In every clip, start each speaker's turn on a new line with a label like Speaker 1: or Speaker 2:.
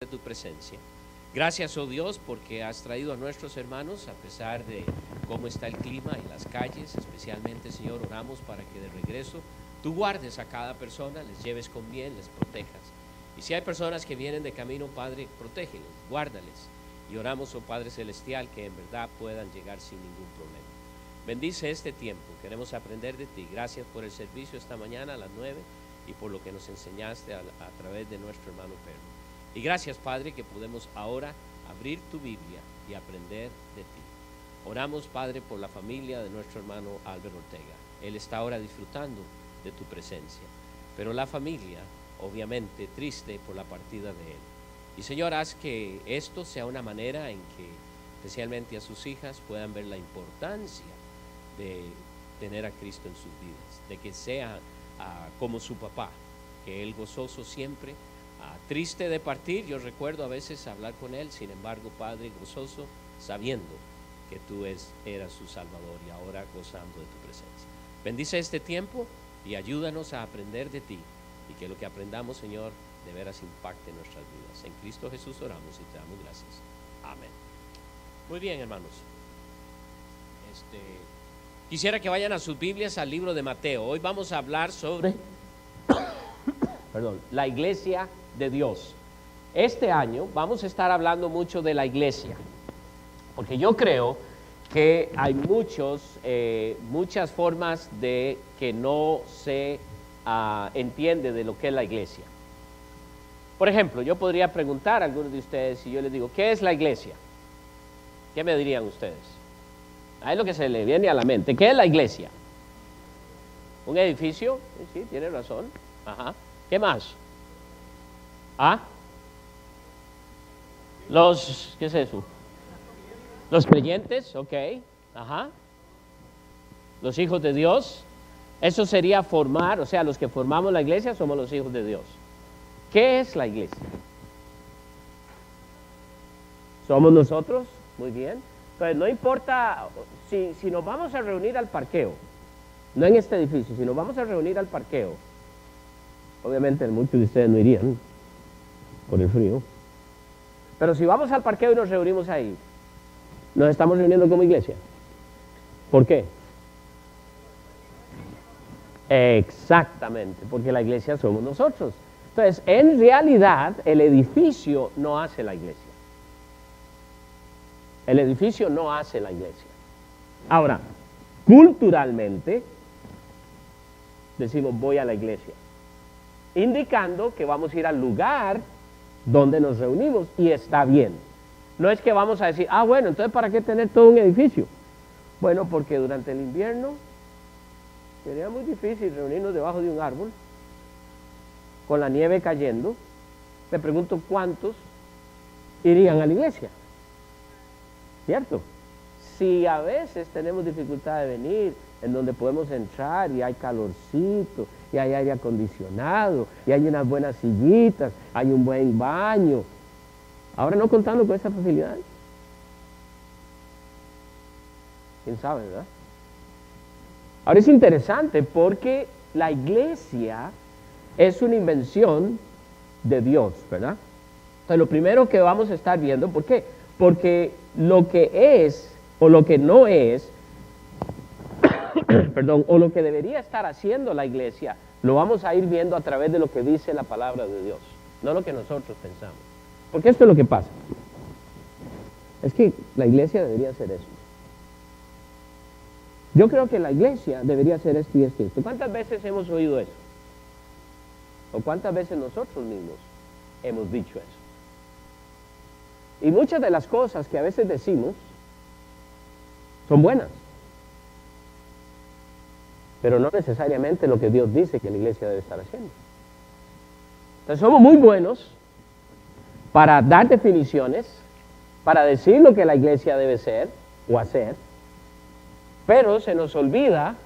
Speaker 1: de tu presencia. Gracias, oh Dios, porque has traído a nuestros hermanos a pesar de cómo está el clima en las calles. Especialmente, Señor, oramos para que de regreso tú guardes a cada persona, les lleves con bien, les protejas. Y si hay personas que vienen de camino, Padre, protégelos, guárdales. Y oramos, oh Padre Celestial, que en verdad puedan llegar sin ningún problema. Bendice este tiempo, queremos aprender de ti. Gracias por el servicio esta mañana a las 9 y por lo que nos enseñaste a través de nuestro hermano Pedro. Y gracias, Padre, que podemos ahora abrir tu Biblia y aprender de ti. Oramos, Padre, por la familia de nuestro hermano Álvaro Ortega. Él está ahora disfrutando de tu presencia, pero la familia, obviamente, triste por la partida de él. Y Señor, haz que esto sea una manera en que, especialmente a sus hijas, puedan ver la importancia de tener a Cristo en sus vidas, de que sea como su papá, que él gozoso siempre, triste de partir. Yo recuerdo a veces hablar con él, sin embargo, Padre, gozoso, sabiendo que tú eras su Salvador y ahora gozando de tu presencia. Bendice este tiempo y ayúdanos a aprender de ti y que lo que aprendamos, Señor, de veras impacte nuestras vidas. En Cristo Jesús oramos y te damos gracias. Amén. Muy bien, hermanos. Quisiera que vayan a sus Biblias al libro de Mateo. Hoy vamos a hablar sobre la iglesia de Dios. Este año vamos a estar hablando mucho de la iglesia, porque yo creo que hay muchas formas de que no se entiende de lo que es la iglesia. Por ejemplo, yo podría preguntar a algunos de ustedes, si yo les digo, ¿qué es la iglesia? ¿Qué me dirían ustedes? Ahí es lo que se le viene a la mente. ¿Qué es la iglesia? ¿Un edificio? Sí, tiene razón. Ajá. ¿Qué más? ¿Qué es eso? Los creyentes, ok. Ajá. Los hijos de Dios. Eso sería formar, o sea, los que formamos la iglesia somos los hijos de Dios. ¿Qué es la iglesia? ¿Somos nosotros? Muy bien. Entonces, no importa si nos vamos a reunir al parqueo, no en este edificio, si nos vamos a reunir al parqueo, obviamente muchos de ustedes no irían por el frío, pero si vamos al parqueo y nos reunimos ahí, nos estamos reuniendo como iglesia. ¿Por qué? Exactamente, porque la iglesia somos nosotros. Entonces, en realidad, el edificio no hace la iglesia. El edificio no hace la iglesia. Ahora, culturalmente, decimos voy a la iglesia, indicando que vamos a ir al lugar donde nos reunimos, y está bien. No es que vamos a decir, bueno, entonces ¿para qué tener todo un edificio? Bueno, porque durante el invierno sería muy difícil reunirnos debajo de un árbol, con la nieve cayendo. Me pregunto cuántos irían a la iglesia, ¿cierto? Si a veces tenemos dificultad de venir, en donde podemos entrar y hay calorcito, y hay aire acondicionado, y hay unas buenas sillitas, hay un buen baño. Ahora no contando con esa facilidad. ¿Quién sabe, verdad? Ahora es interesante porque la iglesia es una invención de Dios, ¿verdad? Entonces lo primero que vamos a estar viendo, ¿por qué? Porque lo que es o lo que no es, o lo que debería estar haciendo la iglesia, lo vamos a ir viendo a través de lo que dice la palabra de Dios, no lo que nosotros pensamos. Porque esto es lo que pasa. Es que la iglesia debería hacer eso. Yo creo que la iglesia debería hacer esto y esto y esto. ¿Cuántas veces hemos oído eso? ¿O cuántas veces nosotros mismos hemos dicho eso? Y muchas de las cosas que a veces decimos son buenas, pero no necesariamente lo que Dios dice que la iglesia debe estar haciendo. Entonces somos muy buenos para dar definiciones, para decir lo que la iglesia debe ser o hacer, pero se nos olvida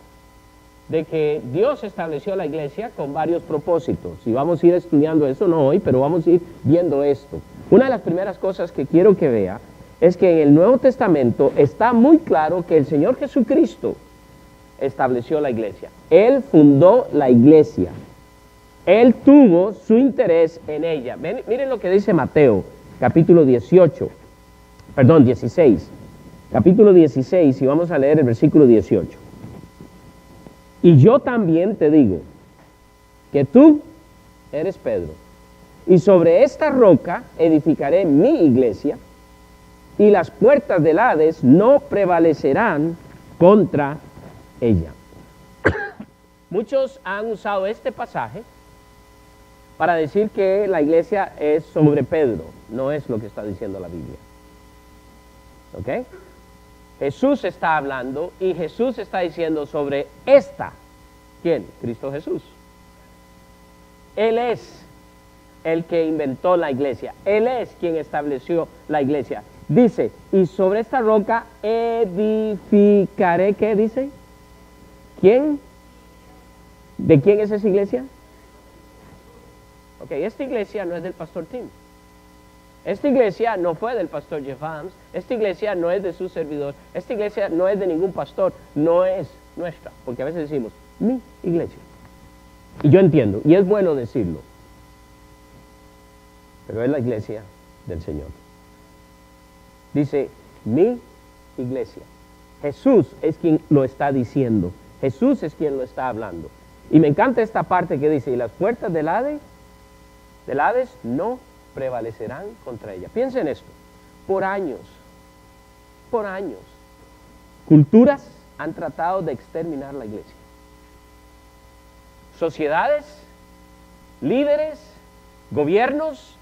Speaker 1: de que Dios estableció la iglesia con varios propósitos. Y vamos a ir estudiando eso, no hoy, pero vamos a ir viendo esto. Una de las primeras cosas que quiero que vea es que en el Nuevo Testamento está muy claro que el Señor Jesucristo estableció la iglesia. Él fundó la iglesia.
Speaker 2: Él tuvo su interés en ella. Miren lo que dice Mateo, capítulo 16. Capítulo 16, y vamos a leer el versículo 18. Y yo también te digo que tú eres Pedro, y sobre esta roca edificaré mi iglesia, y las puertas del Hades no prevalecerán contra ella. Muchos han usado este pasaje para decir que la iglesia es sobre Pedro. No es lo que está diciendo la Biblia. ¿Ok? Jesús está hablando y Jesús está diciendo sobre esta. ¿Quién? Cristo Jesús. Él es el que inventó la iglesia. Él es quien estableció la iglesia. Dice, y sobre esta roca edificaré, ¿qué dice? ¿Quién? ¿De quién es esa iglesia? Ok, esta iglesia no es del pastor Tim. Esta iglesia no fue del pastor Jeff Adams. Esta iglesia no es de su servidor. Esta iglesia no es de ningún pastor. No es nuestra. Porque a veces decimos, mi iglesia. Y yo entiendo, y es bueno decirlo. Pero es la iglesia del Señor. Dice, mi iglesia. Jesús es quien lo está diciendo. Jesús es quien lo está hablando. Y me encanta esta parte que dice, y las puertas del Hades no prevalecerán contra ella. Piensen en esto. Por años, culturas han tratado de exterminar la iglesia. Sociedades, líderes, gobiernos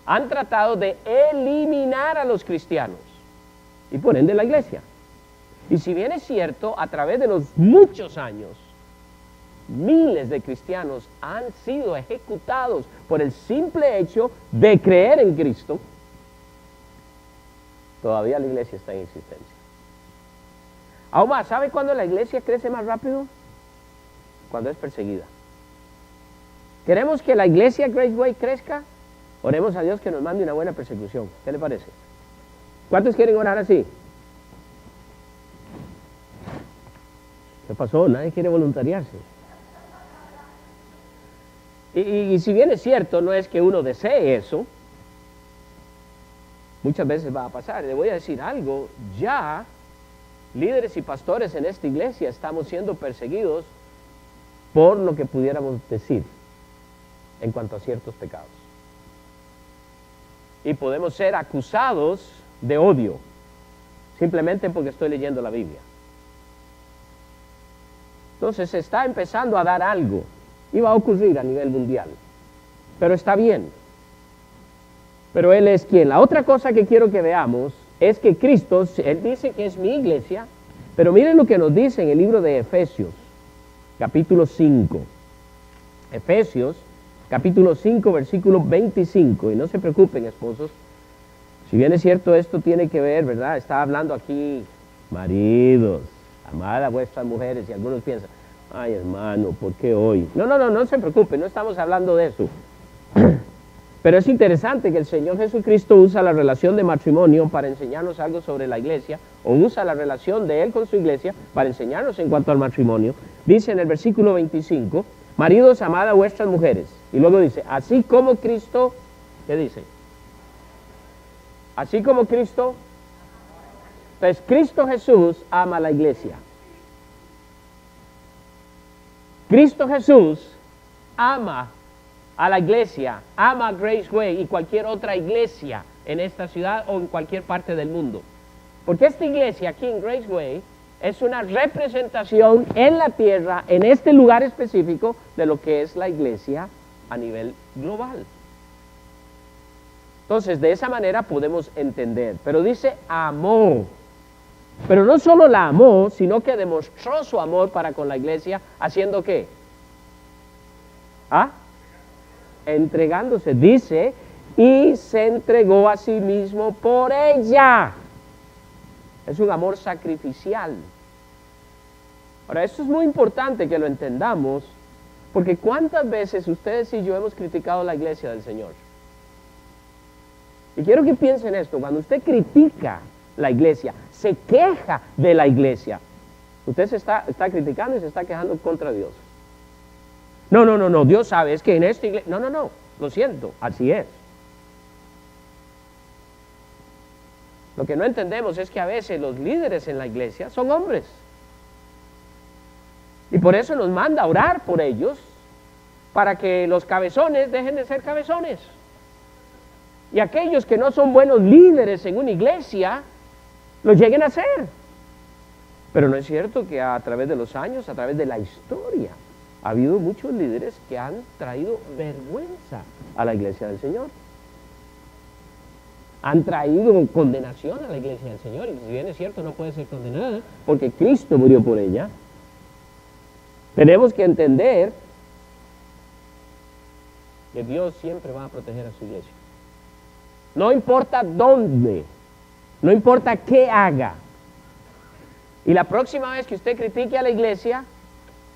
Speaker 2: han tratado de eliminar a los cristianos y por ende la iglesia. Y si bien es cierto, a través de los muchos años, miles de cristianos han sido ejecutados por el simple hecho de creer en Cristo, todavía la iglesia está en existencia. Aún más, ¿sabe cuándo la iglesia crece más rápido? Cuando es perseguida. ¿Queremos que la iglesia Grace Way crezca? Oremos a Dios que nos mande una buena persecución. ¿Qué le parece? ¿Cuántos quieren orar así? ¿Qué pasó? Nadie quiere voluntariarse. Y si bien es cierto, no es que uno desee eso, muchas veces va a pasar. Le voy a decir algo, ya líderes y pastores en esta iglesia estamos siendo perseguidos por lo que pudiéramos decir en cuanto a ciertos pecados. Y podemos ser acusados de odio, simplemente porque estoy leyendo la Biblia. Entonces se está empezando a dar algo, y va a ocurrir a nivel mundial, pero está bien. Pero Él es quien. La otra cosa que quiero que veamos es que Cristo, Él dice que es mi iglesia, pero miren lo que nos dice en el libro de Efesios, capítulo 5. Efesios, capítulo 5, versículo 25, y no se preocupen, esposos, si bien es cierto, esto tiene que ver, ¿verdad? Está hablando aquí, maridos, amad a vuestras mujeres, y algunos piensan, ay hermano, ¿por qué hoy? No se preocupen, no estamos hablando de eso. Pero es interesante que el Señor Jesucristo usa la relación de matrimonio para enseñarnos algo sobre la iglesia, o usa la relación de Él con su iglesia para enseñarnos en cuanto al matrimonio. Dice en el versículo 25, maridos, amad a vuestras mujeres. Y luego dice, así como Cristo, ¿qué dice? Así como Cristo, pues Cristo Jesús ama a la iglesia. Cristo Jesús ama a la iglesia, ama a Grace Way y cualquier otra iglesia en esta ciudad o en cualquier parte del mundo. Porque esta iglesia aquí en Grace Way es una representación en la tierra, en este lugar específico, de lo que es la iglesia a nivel global. Entonces, de esa manera podemos entender. Pero dice amó. Pero no solo la amó, sino que demostró su amor para con la iglesia, ¿haciendo qué? Entregándose. Dice, y se entregó a sí mismo por ella. Es un amor sacrificial. Ahora, esto es muy importante que lo entendamos, porque ¿cuántas veces ustedes y yo hemos criticado la iglesia del Señor? Y quiero que piensen esto, cuando usted critica la iglesia, se queja de la iglesia, usted está criticando y se está quejando contra Dios. No, Dios sabe, es que en esta iglesia, no, lo siento, así es. Lo que no entendemos es que a veces los líderes en la iglesia son hombres. Y por eso nos manda a orar por ellos, para que los cabezones dejen de ser cabezones. Y aquellos que no son buenos líderes en una iglesia, los lleguen a ser. Pero no es cierto que a través de los años, a través de la historia, ha habido muchos líderes que han traído vergüenza a la iglesia del Señor. Han traído condenación a la iglesia del Señor. Y si bien es cierto, no puede ser condenada, porque Cristo murió por ella. Tenemos que entender que Dios siempre va a proteger a su iglesia. No importa dónde, no importa qué haga. Y la próxima vez que usted critique a la iglesia,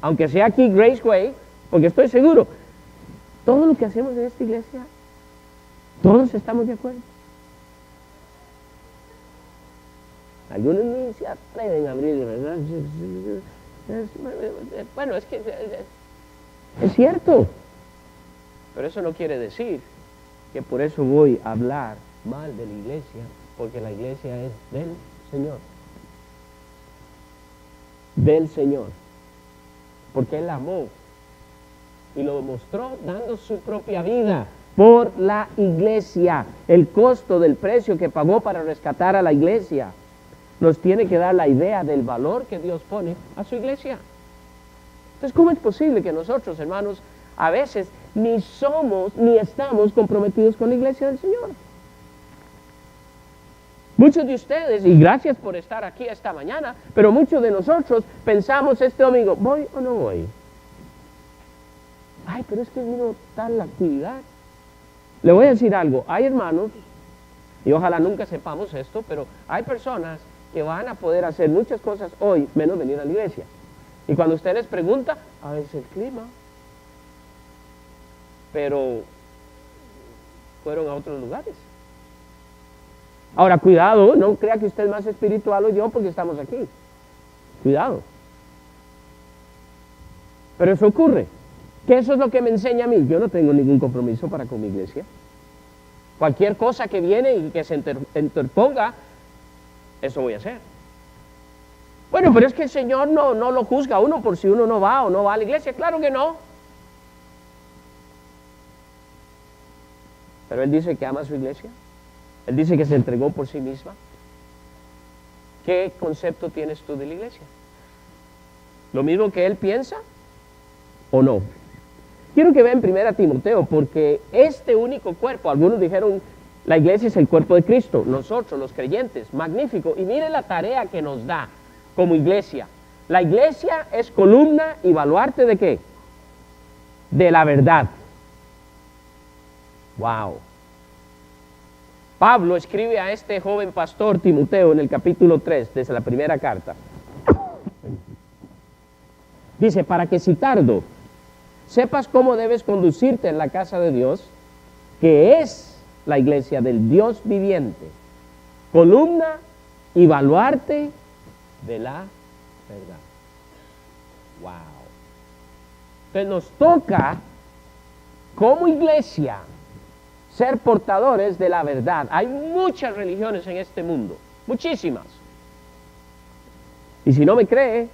Speaker 2: aunque sea aquí Grace Way, porque estoy seguro, todo lo que hacemos en esta iglesia, todos estamos de acuerdo. Algunos ni se atreven a abrir, ¿verdad? Bueno, es que es cierto, pero eso no quiere decir que por eso voy a hablar mal de la iglesia, porque la iglesia es del Señor. Del Señor. Porque Él amó y lo mostró dando su propia vida por la iglesia. El costo del precio que pagó para rescatar a la iglesia nos tiene que dar la idea del valor que Dios pone a su iglesia. Entonces, ¿cómo es posible que nosotros, hermanos, a veces ni somos ni estamos comprometidos con la iglesia del Señor? Muchos de ustedes, y gracias por estar aquí esta mañana, pero muchos de nosotros pensamos este domingo, ¿voy o no voy? Ay, pero es que vino tal actividad. Le voy a decir algo, hay hermanos, y ojalá nunca sepamos esto, pero hay personas que van a poder hacer muchas cosas hoy, menos venir a la iglesia. Y cuando usted les pregunta, es el clima. Pero fueron a otros lugares. Ahora, cuidado, no crea que usted es más espiritual o yo porque estamos aquí. Cuidado. Pero eso ocurre. Que eso es lo que me enseña a mí. Yo no tengo ningún compromiso para con mi iglesia. Cualquier cosa que viene y que se interponga, eso voy a hacer. Bueno, pero es que el Señor no lo juzga a uno por si uno no va o no va a la iglesia. Claro que no. Pero Él dice que ama a su iglesia. Él dice que se entregó por sí misma. ¿Qué concepto tienes tú de la iglesia? ¿Lo mismo que Él piensa o no? Quiero que vean 1 Timoteo, porque este único cuerpo, algunos dijeron, la iglesia es el cuerpo de Cristo, nosotros los creyentes, magnífico. Y mire la tarea que nos da como iglesia. La iglesia es columna y baluarte ¿de qué? De la verdad. Wow. Pablo escribe a este joven pastor Timoteo en el capítulo 3, desde la primera carta. Dice, para que si tardo, sepas cómo debes conducirte en la casa de Dios, que es la iglesia del Dios viviente, columna y baluarte de la verdad. Wow. Entonces nos toca, como iglesia, ser portadores de la verdad. Hay muchas religiones en este mundo, muchísimas. Y si no me cree,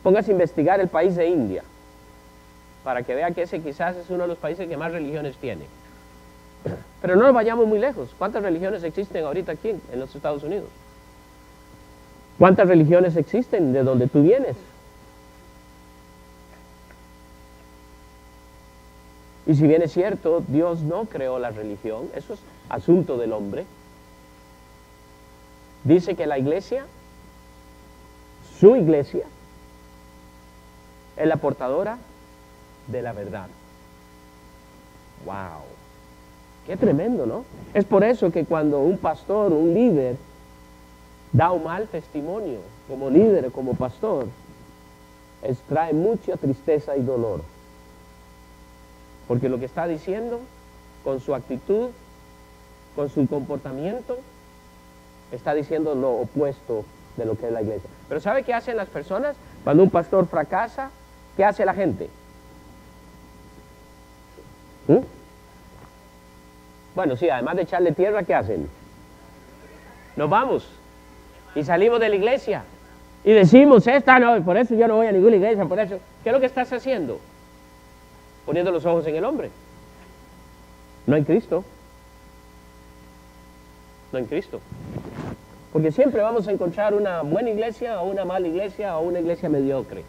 Speaker 2: póngase a investigar el país de India, para que vea que ese quizás es uno de los países que más religiones tiene. Pero no nos vayamos muy lejos. ¿Cuántas religiones existen ahorita aquí en los Estados Unidos? ¿Cuántas religiones existen de donde tú vienes? Y si bien es cierto, Dios no creó la religión, eso es asunto del hombre. Dice que la iglesia, su iglesia, es la portadora de la verdad. ¡Wow! ¡Qué tremendo!, ¿no? Es por eso que cuando un pastor, un líder, da un mal testimonio como líder, como pastor, trae mucha tristeza y dolor. Porque lo que está diciendo, con su actitud, con su comportamiento, está diciendo lo opuesto de lo que es la iglesia. Pero ¿sabe qué hacen las personas? Cuando un pastor fracasa, ¿qué hace la gente? ¿Mm? Bueno, sí, además de echarle tierra, ¿qué hacen? Nos vamos y salimos de la iglesia y decimos, no, por eso yo no voy a ninguna iglesia, por eso. ¿Qué es lo que estás haciendo? Poniendo los ojos en el hombre, no en Cristo. No en Cristo. Porque siempre vamos a encontrar una buena iglesia o una mala iglesia o una iglesia mediocre.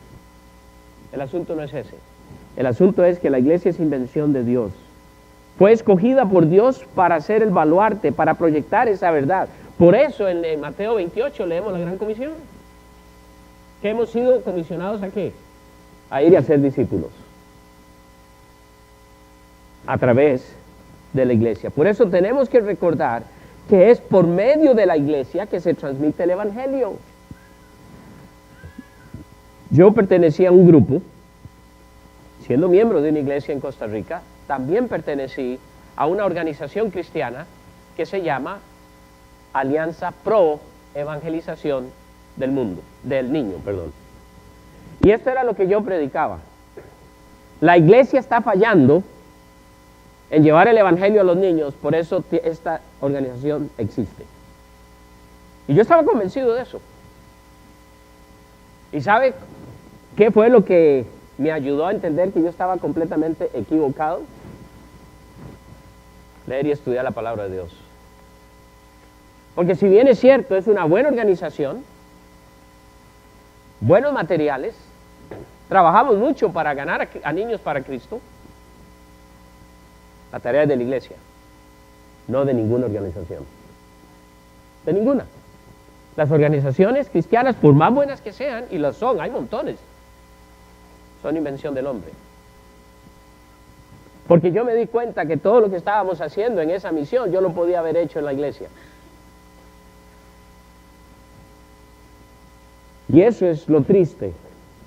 Speaker 2: El asunto no es ese. El asunto es que la iglesia es invención de Dios. Fue escogida por Dios para ser el baluarte, para proyectar esa verdad. Por eso en Mateo 28 leemos la gran comisión. Que hemos sido comisionados ¿a qué? A ir y a ser discípulos. A través de la iglesia. Por eso tenemos que recordar que es por medio de la iglesia que se transmite el evangelio. Yo pertenecía a un grupo, siendo miembro de una iglesia en Costa Rica, también pertenecí a una organización cristiana que se llama Alianza Pro Evangelización del Niño. Y esto era lo que yo predicaba. La iglesia está fallando en llevar el evangelio a los niños, por eso esta organización existe. Y yo estaba convencido de eso. ¿Y sabe qué fue lo que me ayudó a entender que yo estaba completamente equivocado? Leer y estudiar la palabra de Dios. Porque si bien es cierto, es una buena organización, buenos materiales, trabajamos mucho para ganar a niños para Cristo, la tarea es de la iglesia, no de ninguna organización. De ninguna. Las organizaciones cristianas, por más buenas que sean, y lo son, hay montones, son invención del hombre. Porque yo me di cuenta que todo lo que estábamos haciendo en esa misión, yo lo podía haber hecho en la iglesia. Y eso es lo triste,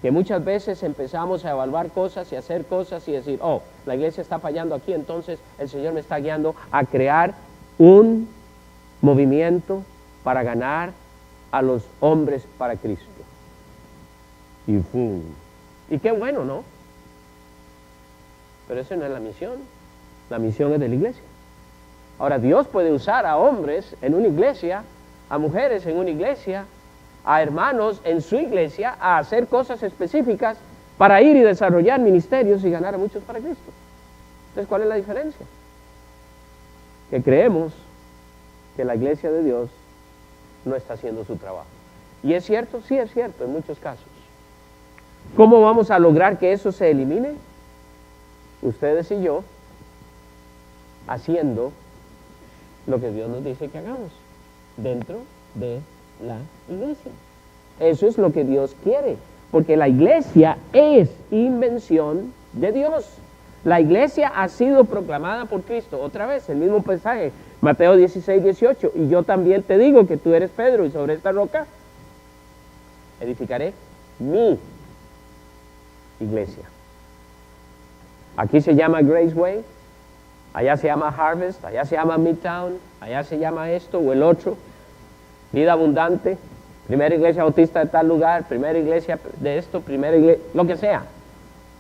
Speaker 2: que muchas veces empezamos a evaluar cosas y hacer cosas y decir, oh, la iglesia está fallando aquí, entonces el Señor me está guiando a crear un movimiento para ganar a los hombres para Cristo. Y ¡fum! Y qué bueno, ¿no? Pero eso no es la misión es de la iglesia. Ahora, Dios puede usar a hombres en una iglesia, a mujeres en una iglesia, a hermanos en su iglesia a hacer cosas específicas para ir y desarrollar ministerios y ganar a muchos para Cristo. Entonces, ¿cuál es la diferencia? Que creemos que la iglesia de Dios no está haciendo su trabajo. ¿Y es cierto? Sí es cierto en muchos casos. ¿Cómo vamos a lograr que eso se elimine? Ustedes y yo haciendo lo que Dios nos dice que hagamos dentro de la iglesia. Eso es lo que Dios quiere, porque la iglesia es invención de Dios. La iglesia ha sido proclamada por Cristo. Otra vez, el mismo pasaje, Mateo 16, 18. Y yo también te digo que tú eres Pedro, y sobre esta roca edificaré mi iglesia. Aquí se llama Graceway, allá se llama Harvest, allá se llama Midtown, allá se llama esto o el otro. Vida abundante, primera iglesia bautista de tal lugar, primera iglesia de esto, primera iglesia, lo que sea.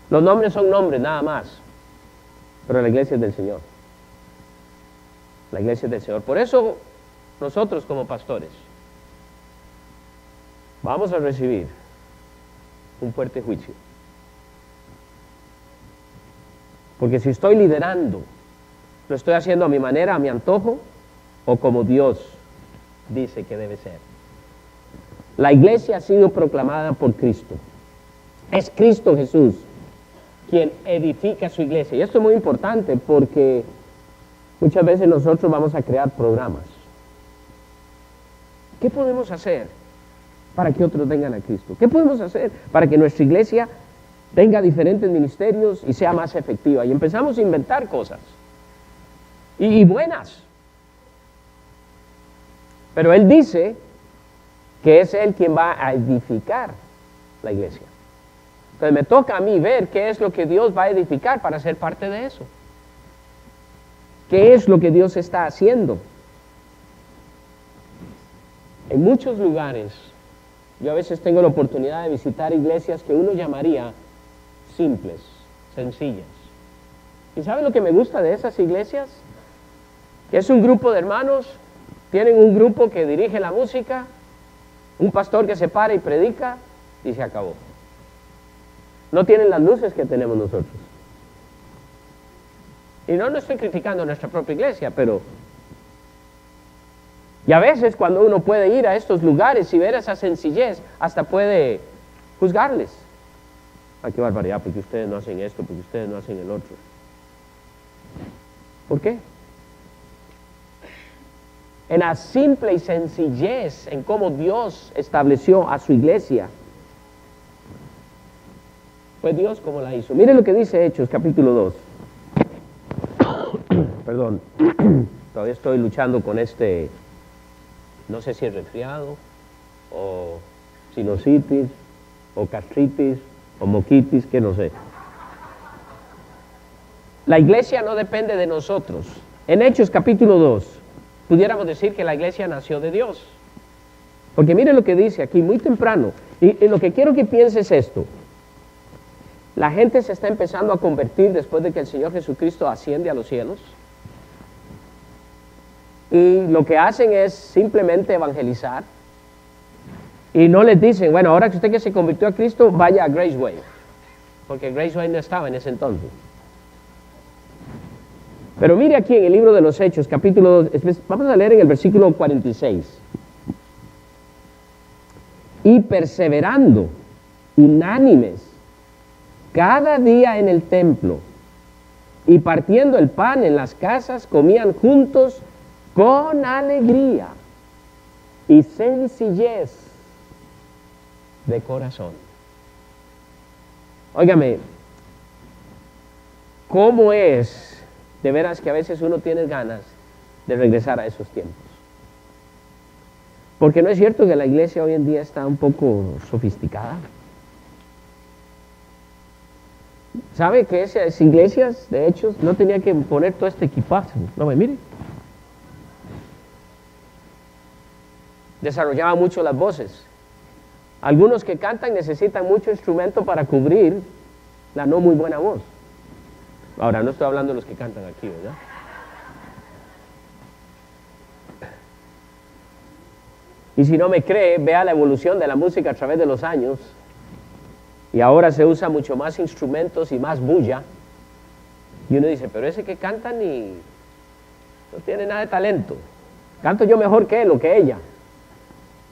Speaker 2: Los nombres son nombres, nada más. Pero la iglesia es del Señor. La iglesia es del Señor. Por eso nosotros como pastores vamos a recibir un fuerte juicio. Porque si estoy liderando, lo estoy haciendo a mi manera, a mi antojo, o como Dios dice que debe ser. La iglesia ha sido proclamada por Cristo. Es Cristo Jesús quien edifica su iglesia. Y esto es muy importante porque muchas veces nosotros vamos a crear programas. ¿Qué podemos hacer para que otros vengan a Cristo? ¿Qué podemos hacer para que nuestra iglesia tenga diferentes ministerios y sea más efectiva? Y empezamos a inventar cosas. Y buenas. Pero Él dice que es Él quien va a edificar la iglesia. Entonces me toca a mí ver qué es lo que Dios va a edificar para ser parte de eso. ¿Qué es lo que Dios está haciendo? En muchos lugares, yo a veces tengo la oportunidad de visitar iglesias que uno llamaría simples, sencillas. ¿Y sabe lo que me gusta de esas iglesias? Que es un grupo de hermanos, tienen un grupo que dirige la música, un pastor que se para y predica, y se acabó. No tienen las luces que tenemos nosotros. Y no estoy criticando a nuestra propia iglesia, pero... Y a veces cuando uno puede ir a estos lugares y ver esa sencillez, hasta puede juzgarles. ¡Ay, qué barbaridad! Porque ustedes no hacen esto, porque ustedes no hacen el otro. ¿Por qué? En la simple y sencillez en cómo Dios estableció a su iglesia. Fue Dios como la hizo. Mire lo que dice Hechos, capítulo 2. Perdón, todavía estoy luchando con no sé si es resfriado, o sinusitis, o gastritis, o moquitis, que no sé. La iglesia no depende de nosotros. En Hechos capítulo 2, pudiéramos decir que la iglesia nació de Dios. Porque mire lo que dice aquí muy temprano. Y lo que quiero que piense es esto. La gente se está empezando a convertir después de que el Señor Jesucristo asciende a los cielos. Y lo que hacen es simplemente evangelizar. Y no les dicen, bueno, ahora que usted que se convirtió a Cristo, vaya a Graceway. Porque Graceway no estaba en ese entonces. Pero mire aquí en el libro de los Hechos, capítulo 2, vamos a leer en el versículo 46. Y perseverando, unánimes, cada día en el templo, y partiendo el pan en las casas, comían juntos con alegría y sencillez de corazón. Óigame, ¿cómo es de veras que a veces uno tiene ganas de regresar a esos tiempos? Porque no es cierto que la iglesia hoy en día está un poco sofisticada. ¿Sabe que esas iglesias, de hecho, no tenía que poner todo este equipaje? No, mire. Desarrollaba mucho las voces. Algunos que cantan necesitan mucho instrumento para cubrir la no muy buena voz. Ahora, no estoy hablando de los que cantan aquí, ¿verdad? Y si no me cree, vea la evolución de la música a través de los años. Y ahora se usa mucho más instrumentos y más bulla. Y uno dice, pero ese que canta ni no tiene nada de talento. Canto yo mejor que él o que ella.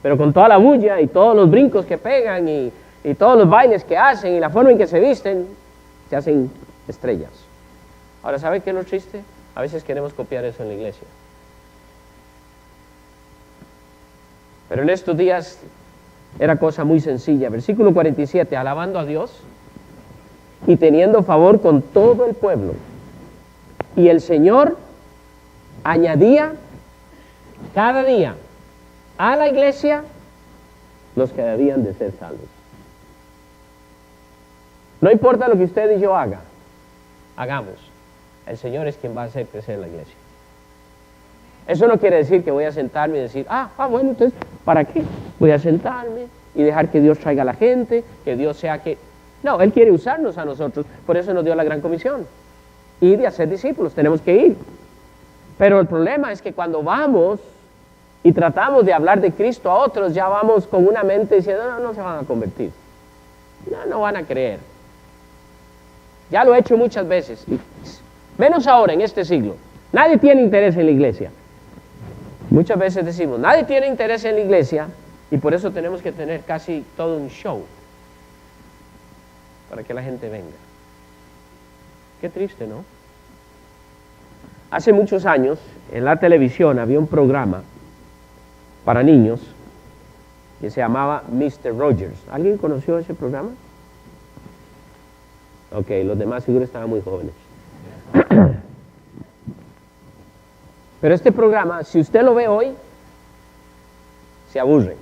Speaker 2: Pero con toda la bulla y todos los brincos que pegan y todos los bailes que hacen y la forma en que se visten, se hacen estrellas. Ahora, ¿sabe qué es lo triste? A veces queremos copiar eso en la iglesia. Pero en estos días era cosa muy sencilla. Versículo 47, alabando a Dios y teniendo favor con todo el pueblo. Y el Señor añadía cada día a la iglesia los que debían de ser salvos. No importa lo que usted y yo hagamos, el Señor es quien va a hacer crecer la iglesia. Eso no quiere decir que voy a sentarme y decir, bueno, entonces, ¿para qué? Voy a sentarme y dejar que Dios traiga a la gente, que Dios sea que... No, Él quiere usarnos a nosotros, por eso nos dio la gran comisión. Ir y hacer discípulos, tenemos que ir. Pero el problema es que cuando vamos y tratamos de hablar de Cristo a otros, ya vamos con una mente diciendo, no se van a convertir. No van a creer. Ya lo he hecho muchas veces, menos ahora en este siglo. Nadie tiene interés en la iglesia. Muchas veces decimos, nadie tiene interés en la iglesia y por eso tenemos que tener casi todo un show para que la gente venga. Qué triste, ¿no? Hace muchos años en la televisión había un programa para niños que se llamaba Mr. Rogers. ¿Alguien conoció ese programa? Ok, los demás seguro estaban muy jóvenes. Pero este programa, si usted lo ve hoy, se aburre.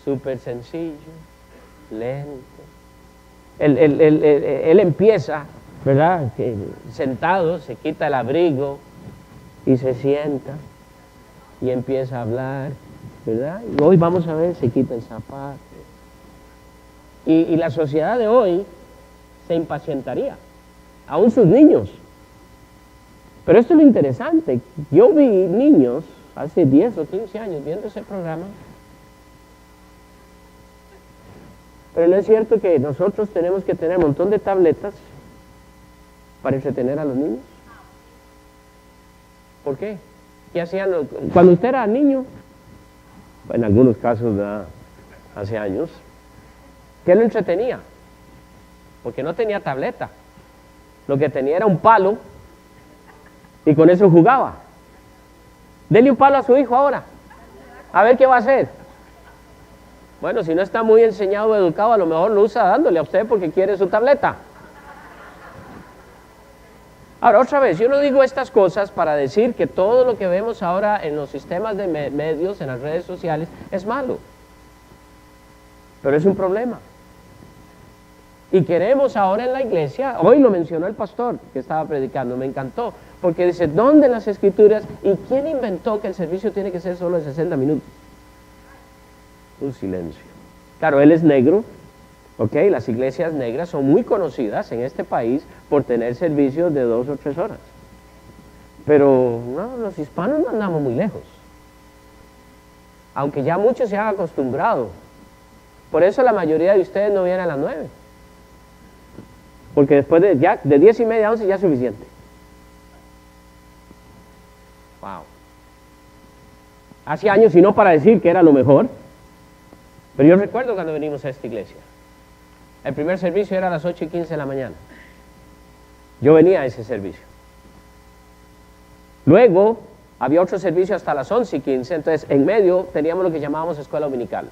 Speaker 2: Súper sencillo, lento. Él empieza, ¿verdad? Sentado, se quita el abrigo y se sienta y empieza a hablar, ¿verdad? Y hoy vamos a ver, se quita el zapato. Y la sociedad de hoy se impacientaría. aún sus niños. Pero esto es lo interesante. Yo vi niños hace 10 o 15 años viendo ese programa. Pero no es cierto que nosotros tenemos que tener un montón de tabletas para entretener a los niños. ¿Por qué? ¿Qué hacían cuando usted era niño? En algunos casos, hace años. ¿Qué lo entretenía? Porque no tenía tableta. Lo que tenía era un palo y con eso jugaba. Dele un palo a su hijo ahora. A ver qué va a hacer. Bueno, si no está muy enseñado o educado, a lo mejor lo usa dándole a usted porque quiere su tableta. Ahora, otra vez, yo no digo estas cosas para decir que todo lo que vemos ahora en los sistemas de medios, en las redes sociales, es malo. Pero es un problema. Y queremos ahora en la iglesia, hoy lo mencionó el pastor que estaba predicando, me encantó, porque dice, ¿dónde en las escrituras? ¿Y quién inventó que el servicio tiene que ser solo de 60 minutos? Un silencio. Claro, él es negro, ¿ok? Las iglesias negras son muy conocidas en este país por tener servicios de 2 o 3 horas. Pero no, los hispanos no andamos muy lejos. Aunque ya muchos se han acostumbrado. Por eso la mayoría de ustedes no vienen a las 9. Porque después de 10:30 a 11 ya es suficiente. Wow. Hace años, y no para decir que era lo mejor, pero yo recuerdo cuando venimos a esta iglesia. El primer servicio era a las 8:15 de la mañana. Yo venía a ese servicio. Luego había otro servicio hasta las 11:15, entonces en medio teníamos lo que llamábamos escuela dominical.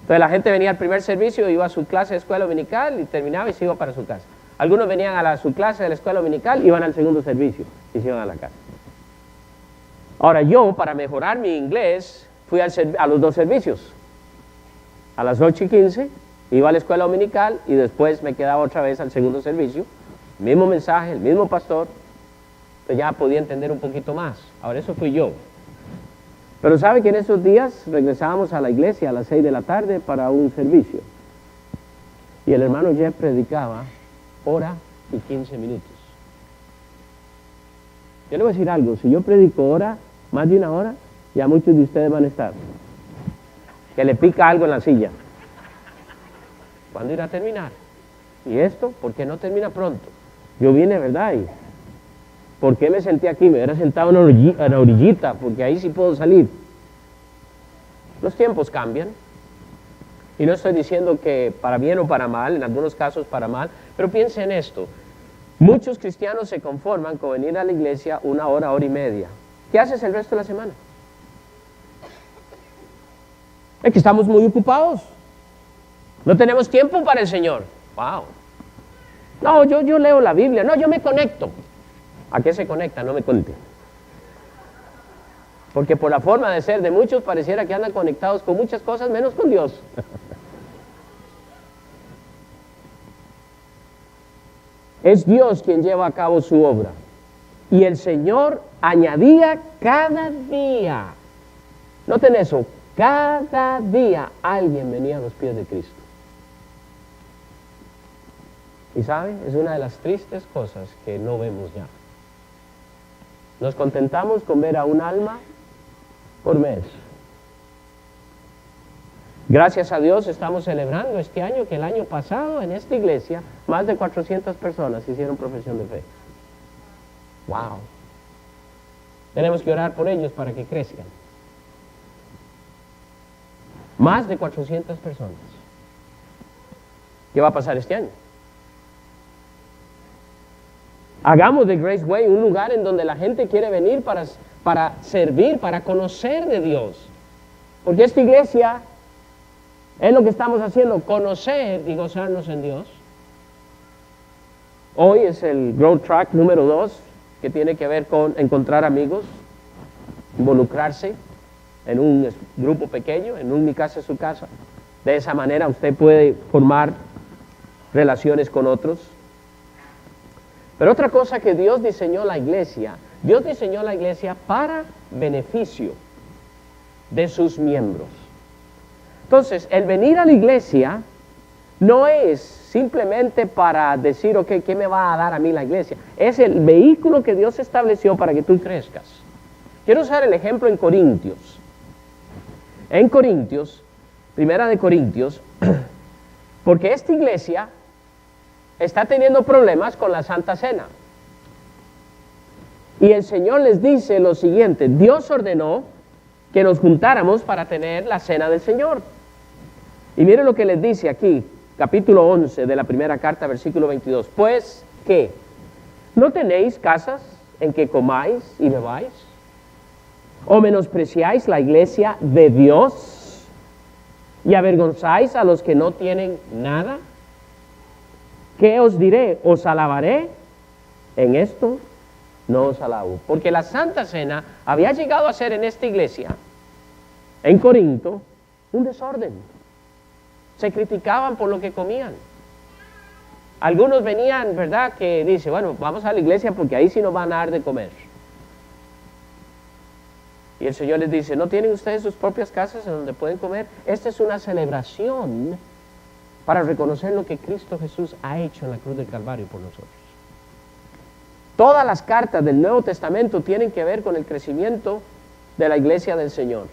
Speaker 2: Entonces la gente venía al primer servicio, iba a su clase de escuela dominical y terminaba y se iba para su casa. Algunos venían a su clase de la escuela dominical, iban al segundo servicio y se iban a la casa. Ahora yo, para mejorar mi inglés, fui a los 2 servicios. A las 8:15 iba a la escuela dominical y después me quedaba otra vez al segundo servicio. Mismo mensaje, el mismo pastor. Entonces ya podía entender un poquito más. Ahora eso fui yo. Pero sabe que en esos días regresábamos a la iglesia a las 6 de la tarde para un servicio. Y el hermano Jeff predicaba 1:15. Yo le voy a decir algo, si yo predico más de 1 hora, ya muchos de ustedes van a estar. Que le pica algo en la silla. ¿Cuándo irá a terminar? ¿Y esto? ¿Por qué no termina pronto? Yo vine, ¿verdad? ¿Y por qué me senté aquí? Me hubiera sentado en la orillita, porque ahí sí puedo salir. Los tiempos cambian. Y no estoy diciendo que para bien o para mal, en algunos casos para mal, pero piense en esto. Muchos cristianos se conforman con venir a la iglesia 1 hora, 1:30. ¿Qué haces el resto de la semana? Es que estamos muy ocupados. No tenemos tiempo para el Señor. Wow. No, yo leo la Biblia. No, yo me conecto. ¿A qué se conecta? No me cuente. Porque por la forma de ser de muchos pareciera que andan conectados con muchas cosas menos con Dios. Es Dios quien lleva a cabo su obra. Y el Señor añadía cada día. Noten eso. Cada día alguien venía a los pies de Cristo. Y ¿sabe? Es una de las tristes cosas que no vemos ya. Nos contentamos con ver a un alma por mes. Gracias a Dios estamos celebrando este año que el año pasado en esta iglesia más de 400 personas hicieron profesión de fe. ¡Wow! Tenemos que orar por ellos para que crezcan. Más de 400 personas. ¿Qué va a pasar este año? Hagamos de Grace Way un lugar en donde la gente quiere venir para servir, para conocer de Dios. Porque esta iglesia es lo que estamos haciendo, conocer y gozarnos en Dios. Hoy es el Growth Track número 2, que tiene que ver con encontrar amigos, involucrarse en un grupo pequeño, en mi casa es su casa. De esa manera usted puede formar relaciones con otros. Pero otra cosa que Dios diseñó la iglesia para beneficio de sus miembros. Entonces, el venir a la iglesia no es simplemente para decir, ok, ¿qué me va a dar a mí la iglesia? Es el vehículo que Dios estableció para que tú crezcas. Quiero usar el ejemplo en Corintios. En Corintios, Primera de Corintios, porque esta iglesia está teniendo problemas con la Santa Cena. Y el Señor les dice lo siguiente: Dios ordenó que nos juntáramos para tener la cena del Señor. Y miren lo que les dice aquí, capítulo 11 de la primera carta, versículo 22. Pues, ¿qué? ¿No tenéis casas en que comáis y bebáis? ¿O menospreciáis la iglesia de Dios y avergonzáis a los que no tienen nada? ¿Qué os diré? ¿Os alabaré? En esto no os alabo. Porque la Santa Cena había llegado a ser en esta iglesia, en Corinto, un desorden. Se criticaban por lo que comían. Algunos venían, ¿verdad?, que dice, bueno, vamos a la iglesia porque ahí sí nos van a dar de comer. Y el Señor les dice, ¿no tienen ustedes sus propias casas en donde pueden comer? Esta es una celebración para reconocer lo que Cristo Jesús ha hecho en la cruz del Calvario por nosotros. Todas las cartas del Nuevo Testamento tienen que ver con el crecimiento de la iglesia del Señor.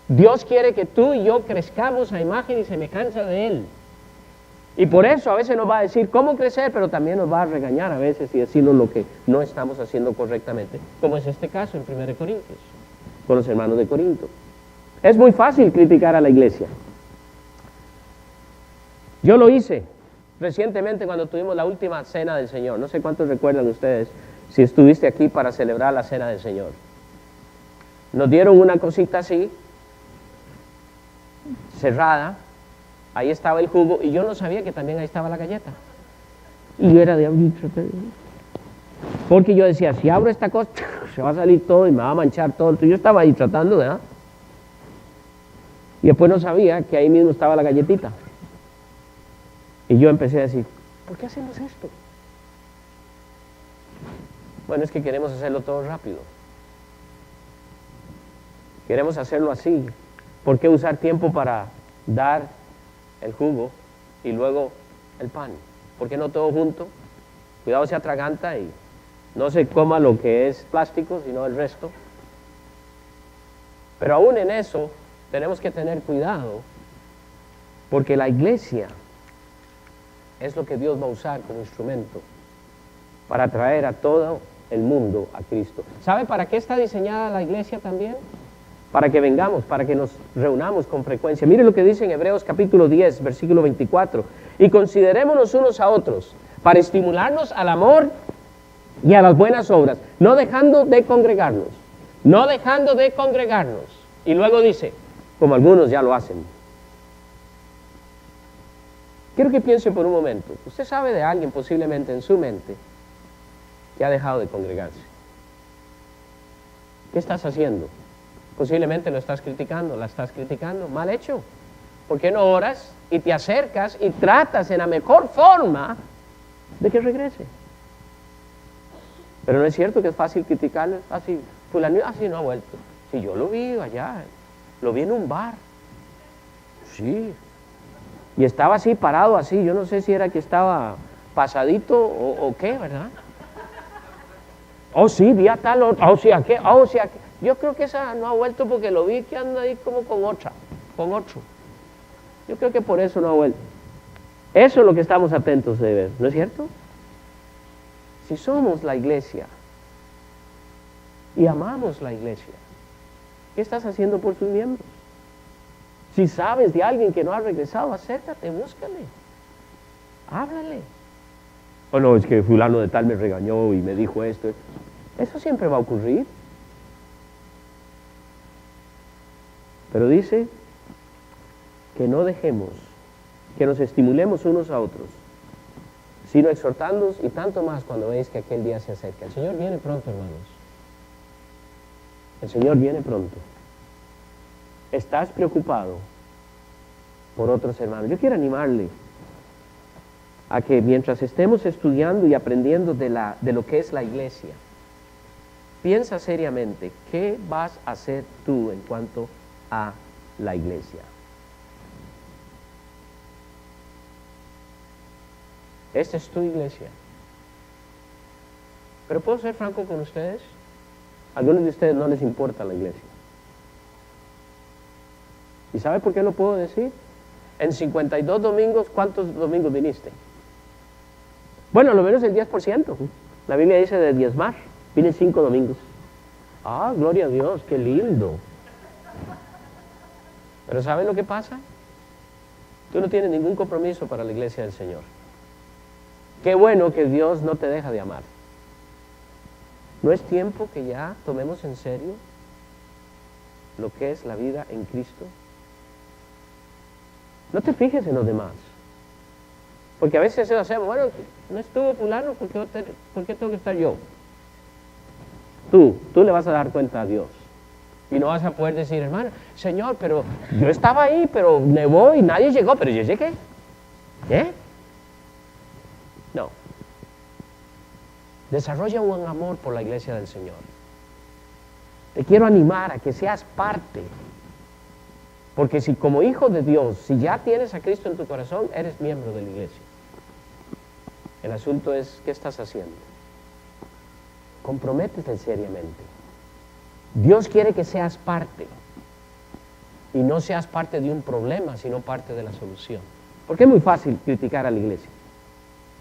Speaker 2: Dios quiere que tú y yo crezcamos a imagen y semejanza de Él. Y por eso a veces nos va a decir cómo crecer, pero también nos va a regañar a veces y decirnos lo que no estamos haciendo correctamente, como es este caso en 1 Corintios, con los hermanos de Corinto. Es muy fácil criticar a la iglesia. Yo lo hice recientemente cuando tuvimos la última cena del Señor. No sé cuántos recuerdan ustedes si estuviste aquí para celebrar la cena del Señor. Nos dieron una cosita así, cerrada, ahí estaba el jugo y yo no sabía que también ahí estaba la galleta. Y yo era de abrir, porque yo decía, si abro esta cosa, se va a salir todo y me va a manchar todo. Entonces yo estaba ahí tratando, ¿verdad? Y después no sabía que ahí mismo estaba la galletita. Y yo empecé a decir, ¿por qué hacemos esto? Bueno, es que queremos hacerlo todo rápido. Queremos hacerlo así. ¿Por qué usar tiempo para dar el jugo y luego el pan? ¿Por qué no todo junto? Cuidado, se atraganta y no se coma lo que es plástico, sino el resto. Pero aún en eso tenemos que tener cuidado, porque la iglesia es lo que Dios va a usar como instrumento para traer a todo el mundo a Cristo. ¿Sabe para qué está diseñada la iglesia también? Para que vengamos, para que nos reunamos con frecuencia. Mire lo que dice en Hebreos capítulo 10, versículo 24. Y considerémonos unos a otros para estimularnos al amor y a las buenas obras, no dejando de congregarnos, no dejando de congregarnos. Y luego dice, como algunos ya lo hacen. Quiero que piense por un momento. Usted sabe de alguien posiblemente en su mente que ha dejado de congregarse. ¿Qué estás haciendo? Posiblemente lo estás criticando, la estás criticando, mal hecho. ¿Por qué no oras y te acercas y tratas en la mejor forma de que regrese? Pero no es cierto que es fácil criticarlo, así, fulano, así no ha vuelto. Si yo lo vi allá, lo vi en un bar. Sí. Y estaba así, parado así, yo no sé si era que estaba pasadito o qué, ¿verdad? Oh, sí, vi a tal otro, oh, sí, a qué, oh, sí, a qué. Yo creo que esa no ha vuelto porque lo vi que anda ahí como con otro. Yo creo que por eso no ha vuelto. Eso es lo que estamos atentos de ver, ¿no es cierto? Si somos la iglesia y amamos la iglesia, ¿qué estás haciendo por sus miembros? Si sabes de alguien que no ha regresado, acércate, búscale, háblale. O no, es que fulano de tal me regañó y me dijo esto. Eso siempre va a ocurrir. Pero dice que no dejemos, que nos estimulemos unos a otros, sino exhortándonos y tanto más cuando veis que aquel día se acerca. El Señor viene pronto, hermanos. El Señor viene pronto. ¿Estás preocupado por otros hermanos? Yo quiero animarle a que mientras estemos estudiando y aprendiendo de lo que es la iglesia, piensa seriamente, ¿qué vas a hacer tú en cuanto a la iglesia? Esta es tu iglesia. Pero ¿puedo ser franco con ustedes? A algunos de ustedes no les importa la iglesia. ¿Y sabe por qué lo puedo decir? En 52 domingos, ¿cuántos domingos viniste? Bueno, a lo menos el 10%. La Biblia dice de diezmar. Vine 5 domingos. Ah, gloria a Dios, qué lindo. Pero ¿saben lo que pasa? Tú no tienes ningún compromiso para la iglesia del Señor. Qué bueno que Dios no te deja de amar. ¿No es tiempo que ya tomemos en serio lo que es la vida en Cristo? No te fijes en los demás. Porque a veces eso hacemos, bueno, no estuvo fulano, ¿por qué tengo que estar yo? Tú le vas a dar cuenta a Dios. Y no vas a poder decir, hermano, Señor, pero yo estaba ahí, pero nevó y nadie llegó, pero yo llegué. No. Desarrolla un amor por la iglesia del Señor. Te quiero animar a que seas parte. Porque si como hijo de Dios, si ya tienes a Cristo en tu corazón, eres miembro de la iglesia. El asunto es, ¿qué estás haciendo? Comprométete seriamente. Dios quiere que seas parte. Y no seas parte de un problema, sino parte de la solución. Porque es muy fácil criticar a la iglesia.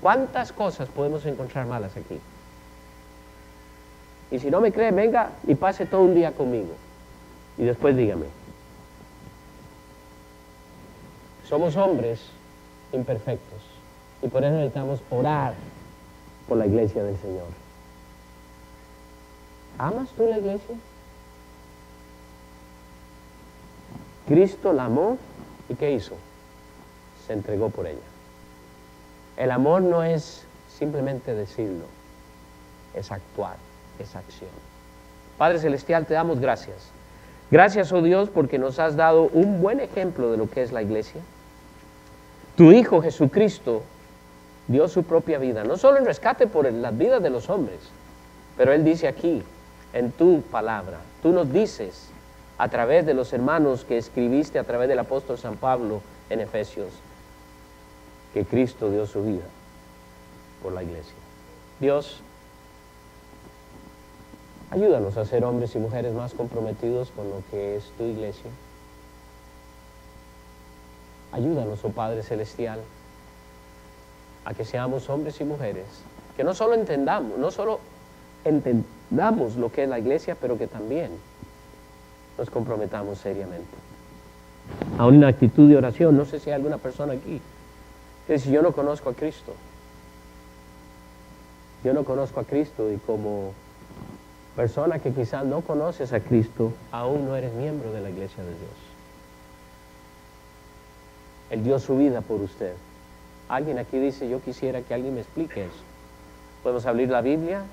Speaker 2: ¿Cuántas cosas podemos encontrar malas aquí? Y si no me cree, venga y pase todo un día conmigo. Y después dígame. Somos hombres imperfectos. Y por eso necesitamos orar por la iglesia del Señor. ¿Amas tú la iglesia? Cristo la amó y ¿qué hizo? Se entregó por ella. El amor no es simplemente decirlo, es actuar, es acción. Padre Celestial, te damos gracias. Gracias, oh Dios, porque nos has dado un buen ejemplo de lo que es la iglesia. Tu Hijo Jesucristo dio su propia vida, no solo en rescate por las vidas de los hombres, pero Él dice aquí, en tu palabra, tú nos dices a través de los hermanos que escribiste a través del apóstol San Pablo en Efesios, que Cristo dio su vida por la iglesia. Dios, ayúdanos a ser hombres y mujeres más comprometidos con lo que es tu iglesia. Ayúdanos, oh Padre Celestial, a que seamos hombres y mujeres que no solo entendamos lo que es la iglesia, pero que también nos comprometamos seriamente. A una actitud de oración. No sé si hay alguna persona aquí que dice, yo no conozco a Cristo. Yo no conozco a Cristo, y como persona que quizás no conoces a Cristo, aún no eres miembro de la iglesia de Dios. Él dio su vida por usted. Alguien aquí dice, yo quisiera que alguien me explique eso. Podemos abrir la Biblia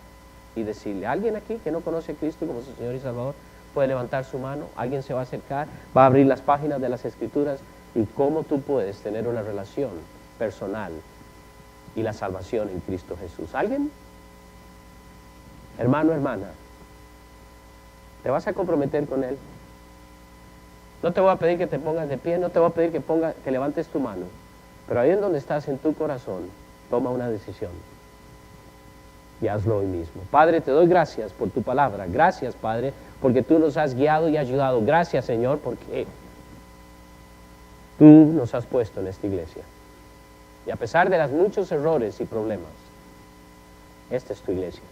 Speaker 2: y decirle, alguien aquí que no conoce a Cristo como su Señor y Salvador, puede levantar su mano, alguien se va a acercar, va a abrir las páginas de las Escrituras y cómo tú puedes tener una relación personal y la salvación en Cristo Jesús. ¿Alguien? Hermano, hermana, ¿te vas a comprometer con Él? No te voy a pedir que te pongas de pie, no te voy a pedir que levantes tu mano, pero ahí en donde estás, en tu corazón, toma una decisión y hazlo hoy mismo. Padre, te doy gracias por tu palabra. Gracias, Padre, porque tú nos has guiado y ayudado. Gracias, Señor, porque tú nos has puesto en esta iglesia. Y a pesar de los muchos errores y problemas, esta es tu iglesia.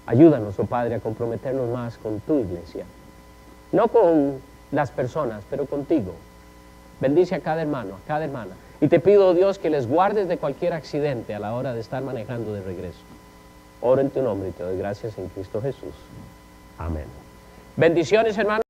Speaker 2: Ayúdanos, oh Padre, a comprometernos más con tu iglesia. No con las personas, pero contigo. Bendice a cada hermano, a cada hermana. Y te pido, oh Dios, que les guardes de cualquier accidente a la hora de estar manejando de regreso. Oro en tu nombre y te doy gracias en Cristo Jesús. Amén. Bendiciones, hermanos.